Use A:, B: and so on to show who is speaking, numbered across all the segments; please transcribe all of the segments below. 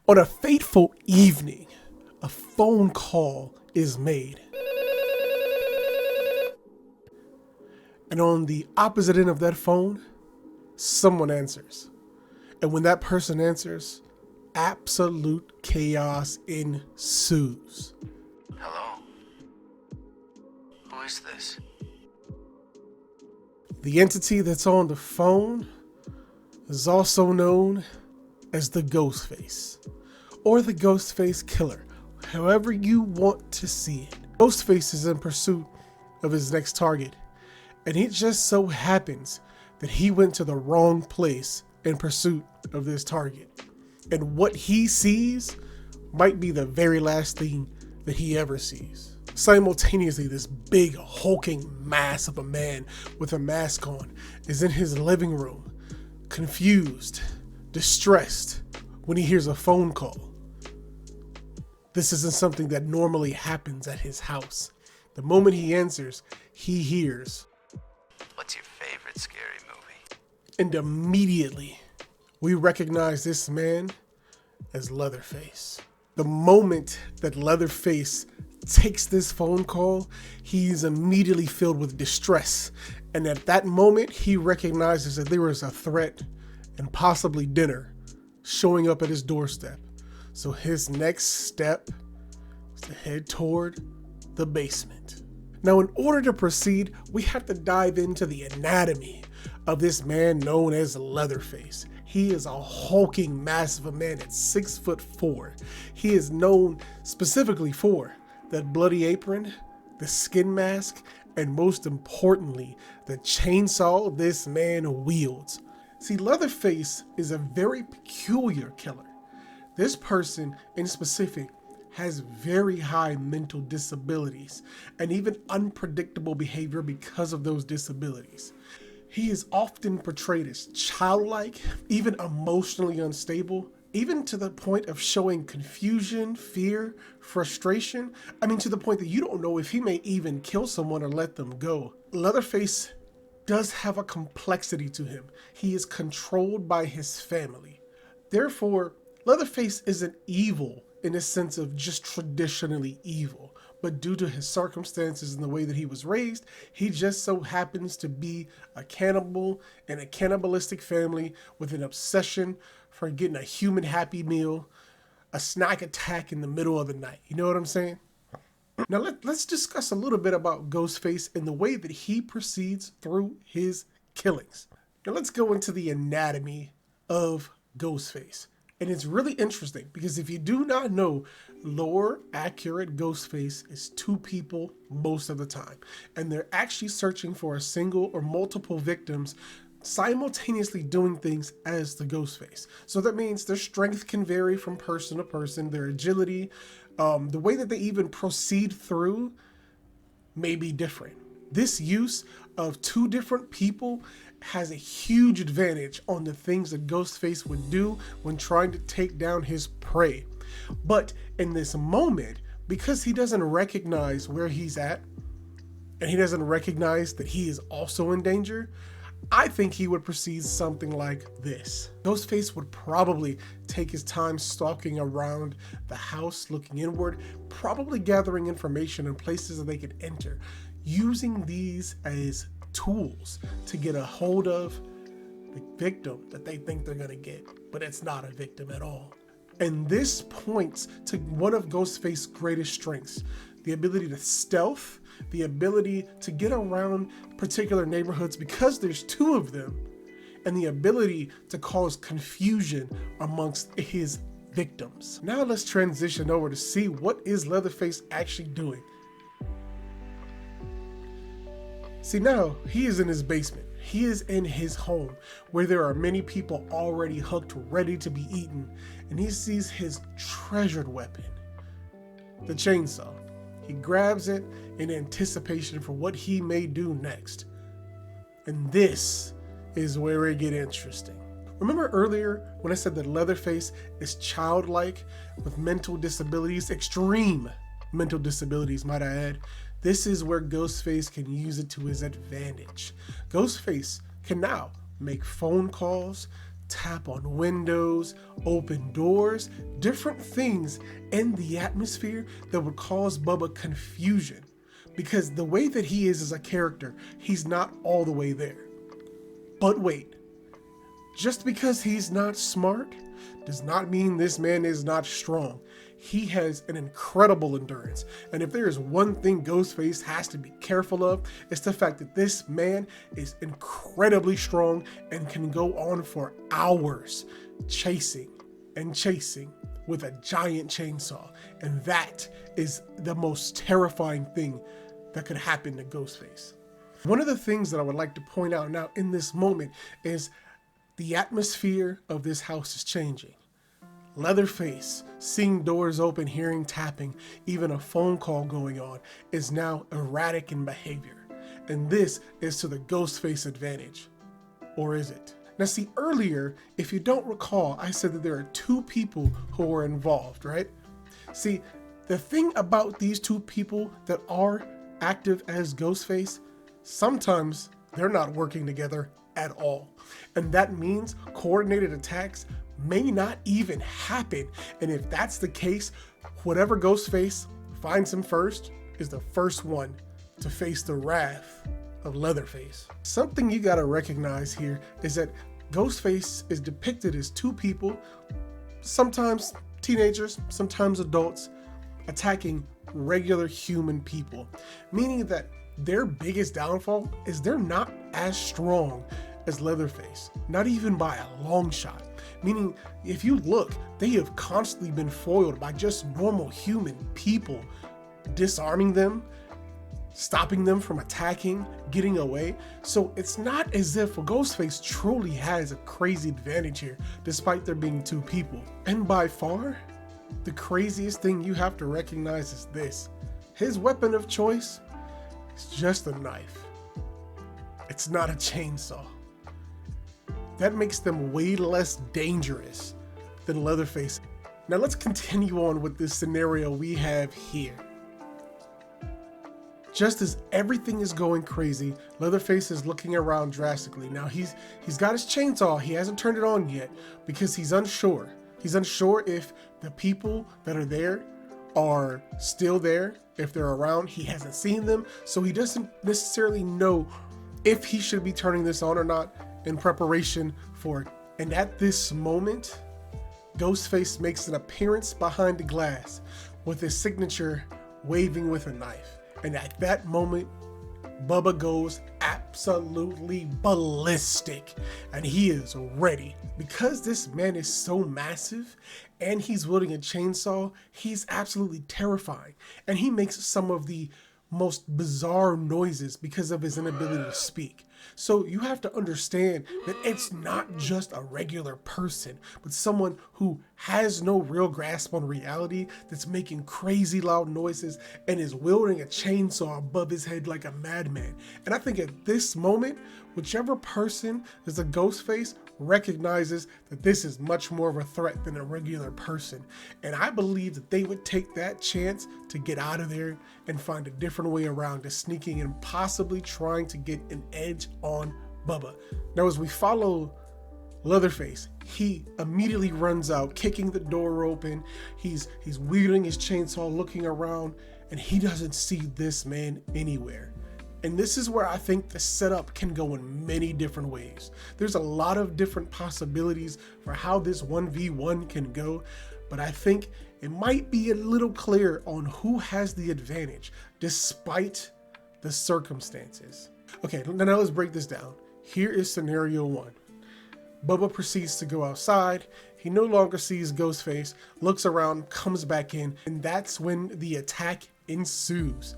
A: On a fateful evening, a phone call is made. And on the opposite end of that phone, someone answers. And when that person answers, absolute chaos ensues.
B: Hello? Who is this?
A: The entity that's on the phone is also known as the Ghostface, or the Ghostface Killer, however you want to see it. Ghostface is in pursuit of his next target, and it just so happens that he went to the wrong place in pursuit of this target. And what he sees might be the very last thing that he ever sees. Simultaneously, this big hulking mass of a man with a mask on is in his living room, confused, distressed, when he hears a phone call. This isn't something that normally happens at his house. The moment he answers, he hears,
B: "What's your favorite scary movie?"
A: and immediately we recognize this man as Leatherface. The moment that Leatherface takes this phone call, he's immediately filled with distress. And at that moment, he recognizes that there is a threat and possibly dinner showing up at his doorstep. So his next step is to head toward the basement. Now, in order to proceed, we have to dive into the anatomy of this man known as Leatherface. He is a hulking mass of a man at 6'4". He is known specifically for that bloody apron, the skin mask, and most importantly, the chainsaw this man wields. See, Leatherface is a very peculiar killer. This person in specific has very high mental disabilities and even unpredictable behavior because of those disabilities. He is often portrayed as childlike, even emotionally unstable, even to the point of showing confusion, fear, frustration. To the point that you don't know if he may even kill someone or let them go. Leatherface does have a complexity to him. He is controlled by his family. Therefore, Leatherface isn't evil in the sense of just traditionally evil, but due to his circumstances and the way that he was raised, he just so happens to be a cannibal in a cannibalistic family with an obsession for getting a human happy meal, a snack attack in the middle of the night. You know what I'm saying? Now let's discuss a little bit about Ghostface and the way that he proceeds through his killings. Now let's go into the anatomy of Ghostface. And it's really interesting because if you do not know, lore accurate Ghostface is two people most of the time. And they're actually searching for a single or multiple victims simultaneously doing things as the Ghostface. So that means their strength can vary from person to person, their agility, the way that they even proceed through may be different. This use of two different people has a huge advantage on the things that Ghostface would do when trying to take down his prey. But in this moment, because he doesn't recognize where he's at, and he doesn't recognize that he is also in danger, I think he would proceed something like this. Ghostface would probably take his time stalking around the house, looking inward, probably gathering information in places that they could enter, using these as tools to get a hold of the victim that they think they're gonna get, but it's not a victim at all. And this points to one of Ghostface's greatest strengths, the ability to stealth, the ability to get around particular neighborhoods because there's two of them, and the ability to cause confusion amongst his victims. Now let's transition over to see what is Leatherface actually doing. See, now he is in his basement. He is in his home where there are many people already hooked, ready to be eaten, and he sees his treasured weapon, the chainsaw. He grabs it in anticipation for what he may do next. And this is where it gets interesting. Remember earlier when I said that Leatherface is childlike with mental disabilities, extreme mental disabilities, might I add? This is where Ghostface can use it to his advantage. Ghostface can now make phone calls, tap on windows, open doors, different things in the atmosphere that would cause Bubba confusion. Because the way that he is as a character, he's not all the way there. But wait, just because he's not smart does not mean this man is not strong. He has an incredible endurance. And if there is one thing Ghostface has to be careful of, it's the fact that this man is incredibly strong and can go on for hours chasing and chasing with a giant chainsaw. And that is the most terrifying thing that could happen to Ghostface. One of the things that I would like to point out now in this moment is the atmosphere of this house is changing. Leatherface, seeing doors open, hearing tapping, even a phone call going on, is now erratic in behavior. And this is to the Ghostface advantage. Or is it? Now see, earlier, if you don't recall, I said that there are two people who are involved, right? See, the thing about these two people that are active as Ghostface, sometimes they're not working together at all. And that means coordinated attacks may not even happen. And if that's the case, whatever Ghostface finds him first is the first one to face the wrath of Leatherface. Something you gotta recognize here is that Ghostface is depicted as two people, sometimes teenagers, sometimes adults, attacking regular human people, meaning that their biggest downfall is they're not as strong as Leatherface, not even by a long shot. Meaning, if you look, they have constantly been foiled by just normal human people, disarming them, stopping them from attacking, getting away. So it's not as if Ghostface truly has a crazy advantage here, despite there being two people. And by far, the craziest thing you have to recognize is this. His weapon of choice is just a knife. It's not a chainsaw. That makes them way less dangerous than Leatherface. Now let's continue on with this scenario we have here. Just as everything is going crazy, Leatherface is looking around drastically. Now he's got his chainsaw, he hasn't turned it on yet because he's unsure. He's unsure if the people that are there are still there, if they're around. He hasn't seen them, so he doesn't necessarily know if he should be turning this on or not in preparation for it. And at this moment, Ghostface makes an appearance behind the glass with his signature waving with a knife. And at that moment, Bubba goes absolutely ballistic and he is ready. Because this man is so massive and he's wielding a chainsaw, he's absolutely terrifying. And he makes some of the most bizarre noises because of his inability to speak. So you have to understand that it's not just a regular person, but someone who has no real grasp on reality, that's making crazy loud noises and is wielding a chainsaw above his head like a madman. And I think at this moment, whichever person is a Ghostface recognizes that this is much more of a threat than a regular person. And I believe that they would take that chance to get out of there and find a different way around to sneaking and possibly trying to get an edge on Bubba. Now, as we follow Leatherface, he immediately runs out, kicking the door open. He's wielding his chainsaw, looking around, and he doesn't see this man anywhere. And this is where I think the setup can go in many different ways. There's a lot of different possibilities for how this 1v1 can go, but I think it might be a little clear on who has the advantage despite the circumstances. Okay, now let's break this down. Here is scenario one. Bubba proceeds to go outside. He no longer sees Ghostface, looks around, comes back in, and that's when the attack ensues.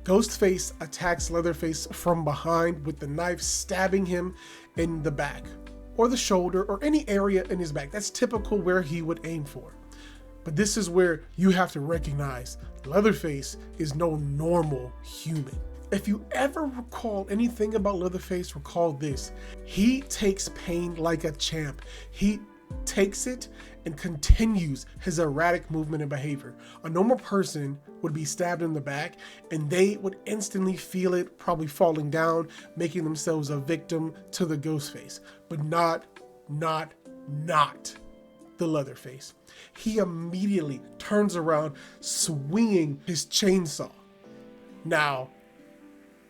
A: Ghostface attacks Leatherface from behind with the knife, stabbing him in the back or the shoulder or any area in his back. That's typical where he would aim for. But this is where you have to recognize Leatherface is no normal human. If you ever recall anything about Leatherface, recall this. He takes pain like a champ. He takes it and continues his erratic movement and behavior. A normal person would be stabbed in the back and they would instantly feel it, probably falling down, making themselves a victim to the Ghostface. But not the Leatherface. He immediately turns around, swinging his chainsaw. Now,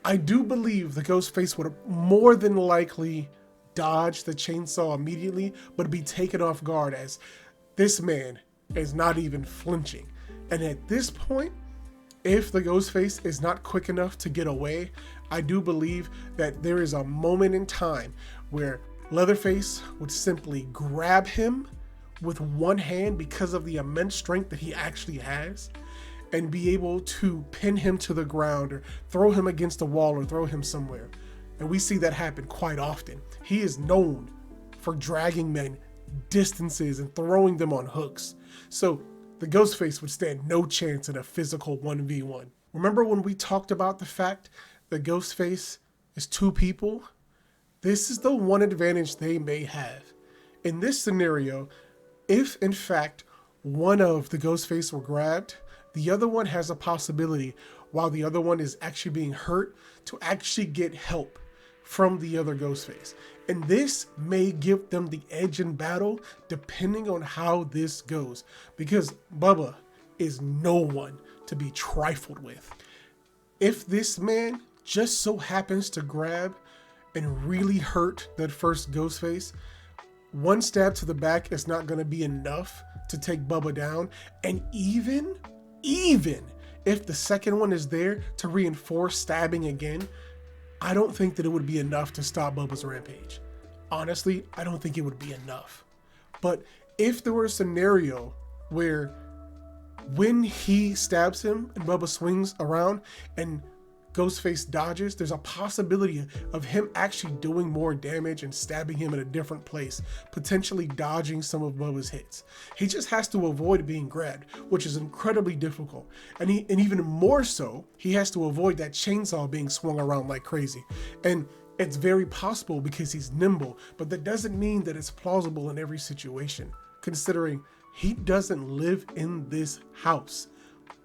A: I do believe the Ghostface would more than likely dodge the chainsaw immediately, but be taken off guard as this man is not even flinching. And at this point, if the Ghostface is not quick enough to get away, I do believe that there is a moment in time where Leatherface would simply grab him with one hand because of the immense strength that he actually has, and be able to pin him to the ground or throw him against the wall or throw him somewhere. And we see that happen quite often. He is known for dragging men distances and throwing them on hooks. So the Ghostface would stand no chance in a physical 1v1. Remember when we talked about the fact that Ghostface is two people? This is the one advantage they may have. In this scenario, if in fact one of the Ghostface were grabbed, the other one has a possibility, while the other one is actually being hurt, to actually get help from the other Ghostface. And this may give them the edge in battle depending on how this goes, because Bubba is no one to be trifled with. If this man just so happens to grab and really hurt that first Ghostface, one stab to the back is not going to be enough to take Bubba down. And even if the second one is there to reinforce stabbing again, I don't think that it would be enough to stop Bubba's rampage. Honestly, I don't think it would be enough. But if there were a scenario where when he stabs him and Bubba swings around and Ghostface dodges, there's a possibility of him actually doing more damage and stabbing him in a different place, potentially dodging some of Bubba's hits. He just has to avoid being grabbed, which is incredibly difficult. And even more so, he has to avoid that chainsaw being swung around like crazy. And it's very possible because he's nimble, but that doesn't mean that it's plausible in every situation, considering he doesn't live in this house.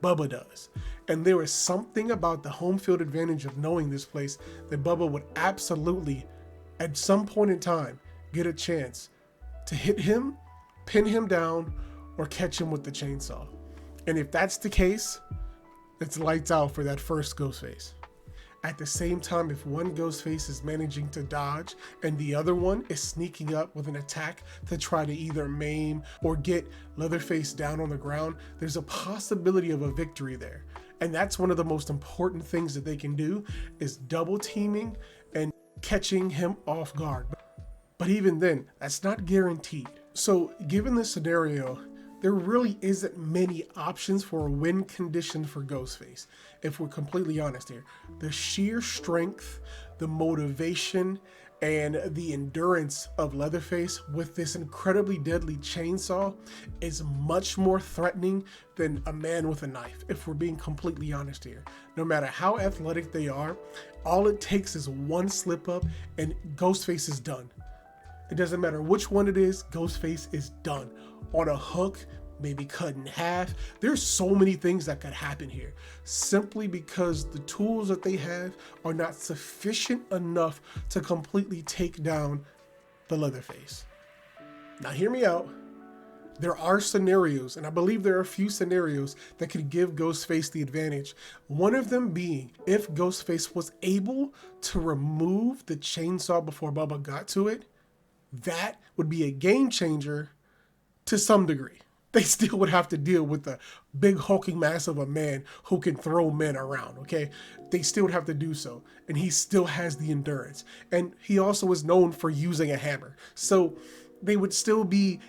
A: Bubba does. And there is something about the home field advantage of knowing this place that Bubba would absolutely, at some point in time, get a chance to hit him, pin him down, or catch him with the chainsaw. And if that's the case, it's lights out for that first Ghostface. At the same time, if one Ghostface is managing to dodge and the other one is sneaking up with an attack to try to either maim or get Leatherface down on the ground, there's a possibility of a victory there. And that's one of the most important things that they can do, is double teaming and catching him off guard. But even then, that's not guaranteed. So given this scenario, there really isn't many options for a win condition for Ghostface, if we're completely honest here. The sheer strength, the motivation, and the endurance of Leatherface with this incredibly deadly chainsaw is much more threatening than a man with a knife, if we're being completely honest here. No matter how athletic they are, all it takes is one slip up and Ghostface is done. It doesn't matter which one it is, Ghostface is done. On a hook, maybe cut in half. There's so many things that could happen here, simply because the tools that they have are not sufficient enough to completely take down the Leatherface. Now hear me out. There are scenarios, and I believe there are a few scenarios that could give Ghostface the advantage. One of them being if Ghostface was able to remove the chainsaw before Bubba got to it. That would be a game changer to some degree. They still would have to deal with the big hulking mass of a man who can throw men around, okay? They still would have to do so. And he still has the endurance. And he also is known for using a hammer. So they would still be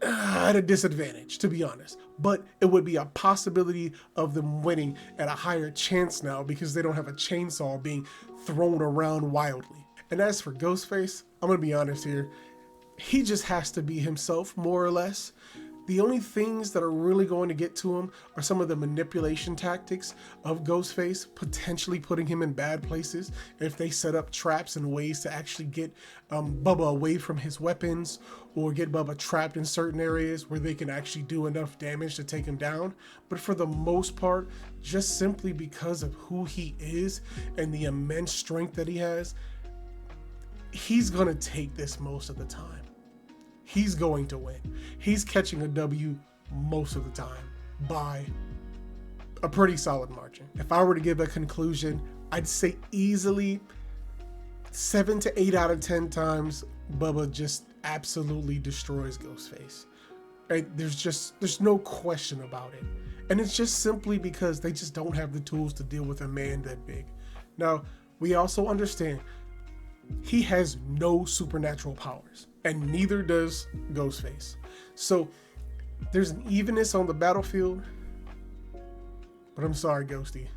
A: at a disadvantage, to be honest. But it would be a possibility of them winning at a higher chance now because they don't have a chainsaw being thrown around wildly. And as for Ghostface, I'm going to be honest here. He just has to be himself, more or less. The only things that are really going to get to him are some of the manipulation tactics of Ghostface, potentially putting him in bad places if they set up traps and ways to actually get Bubba away from his weapons, or get Bubba trapped in certain areas where they can actually do enough damage to take him down. But for the most part, just simply because of who he is and the immense strength that he has, he's gonna take this most of the time. He's going to win. He's catching a W most of the time by a pretty solid margin. If I were to give a conclusion, I'd say easily 7 to 8 out of 10 times Bubba just absolutely destroys Ghostface. Right? There's no question about it. And it's just simply because they just don't have the tools to deal with a man that big. Now, we also understand he has no supernatural powers, and neither does Ghostface. So there's an evenness on the battlefield, but I'm sorry, Ghosty,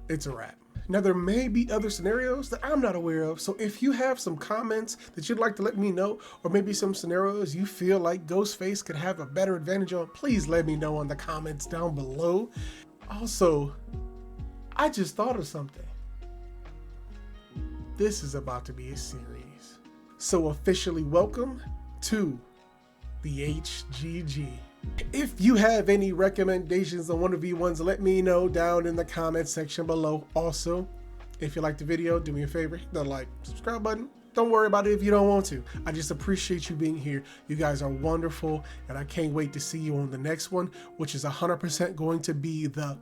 A: it's a wrap. Now, there may be other scenarios that I'm not aware of, so if you have some comments that you'd like to let me know, or maybe some scenarios you feel like Ghostface could have a better advantage on, please let me know in the comments down below. Also, I just thought of something. This is about to be a series. So officially welcome to the HGG. If you have any recommendations on one of these ones, let me know down in the comment section below. Also, if you like the video, do me a favor, hit the like, subscribe button. Don't worry about it if you don't want to. I just appreciate you being here. You guys are wonderful, and I can't wait to see you on the next one, which is 100% going to be the